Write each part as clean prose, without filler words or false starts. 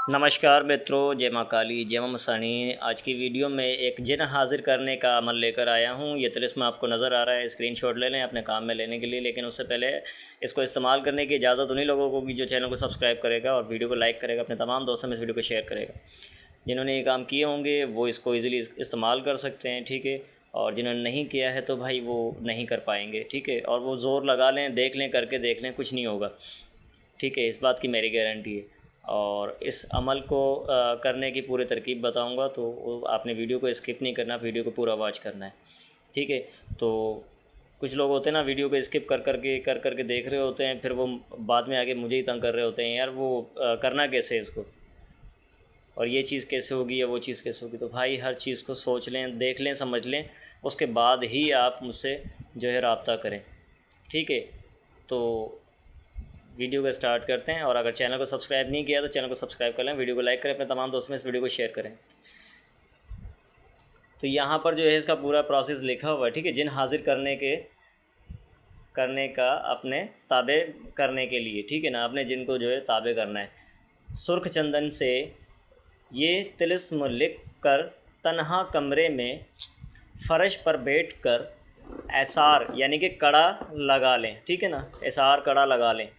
नमस्कार मित्रों, जय माँ काली, जय माँ मसानी। आज की वीडियो में एक जिन हाजिर करने का अमल लेकर आया हूँ। ये तिलिस्म आपको नज़र आ रहा है, स्क्रीनशॉट ले लें अपने काम में लेने के लिए। लेकिन उससे पहले इसको इस्तेमाल करने की इजाज़त उन्हीं लोगों को भी जो चैनल को सब्सक्राइब करेगा और वीडियो को लाइक करेगा, अपने तमाम दोस्तों में इस वीडियो को शेयर करेगा। जिन्होंने ये काम किए होंगे वो इसको ईज़िली इस्तेमाल कर सकते हैं, ठीक है। और जिन्होंने नहीं किया है तो भाई वो नहीं कर पाएंगे, ठीक है। और वो ज़ोर लगा लें, देख लें, करके देख लें, कुछ नहीं होगा, ठीक है। इस बात की मेरी गारंटी है। और इस अमल को करने की पूरी तरकीब बताऊंगा, तो आपने वीडियो को स्किप नहीं करना, वीडियो को पूरा वॉच करना है, ठीक है। तो कुछ लोग होते हैं ना, वीडियो को स्किप कर करके देख रहे होते हैं, फिर वो बाद में आके मुझे ही तंग कर रहे होते हैं, यार वो करना कैसे है इसको, और ये चीज़ कैसे होगी या वो चीज़ कैसे होगी। तो भाई हर चीज़ को सोच लें, देख लें, समझ लें, उसके बाद ही आप मुझसे जो है रब्ता करें, ठीक है। तो वीडियो को स्टार्ट करते हैं। और अगर चैनल को सब्सक्राइब नहीं किया तो चैनल को सब्सक्राइब कर लें, वीडियो को लाइक करें, अपने तमाम दोस्तों में इस वीडियो को शेयर करें। तो यहाँ पर जो है इसका पूरा प्रोसेस लिखा हुआ है, ठीक है। जिन हाजिर करने का अपने ताबे करने के लिए, ठीक है ना, अपने जिन को जो है ताबे करना है। सुर्ख चंदन से ये तिलिस्म लिख कर तन्हा कमरे में फ़र्श पर बैठ कर एसार यानी कि कड़ा लगा लें, ठीक है ना, एसार कड़ा लगा लें।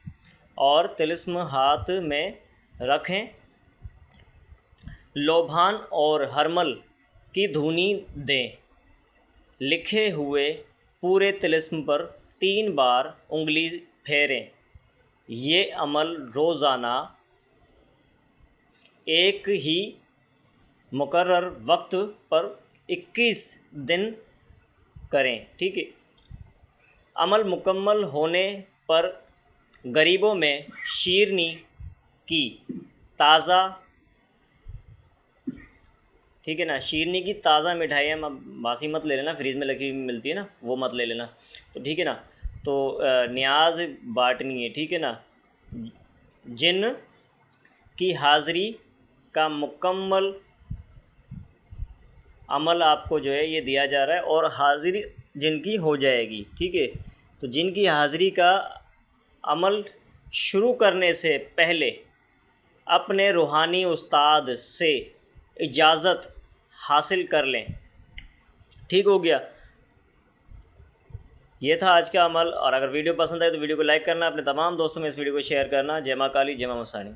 और तिलिस्म हाथ में रखें, लोभान और हरमल की धुनी दें। लिखे हुए पूरे तिलिस्म पर 3 बार उंगली फेरें। ये अमल रोज़ाना एक ही मुकर्रर वक्त पर 21 दिन करें, ठीक है। अमल मुकम्मल होने पर गरीबों में शीरनी की ताज़ा, ठीक है ना, शीरनी की ताज़ा मिठाइयाँ बासी मत ले लेना, फ्रीज में लगी मिलती है ना, वो मत ले लेना, तो ठीक है ना। तो न्याज बांटनी है, ठीक है ना। जिन की हाज़िरी का मुकम्मल अमल आपको जो है ये दिया जा रहा है, और हाज़िरी जिनकी हो जाएगी, ठीक है। तो जिनकी हाज़िरी का अमल शुरू करने से पहले अपने रूहानी उस्ताद से इजाज़त हासिल कर लें, ठीक हो गया। ये था आज का अमल। और अगर वीडियो पसंद आए तो वीडियो को लाइक करना, अपने तमाम दोस्तों में इस वीडियो को शेयर करना। जय माँ काली, जय माँ मसानी।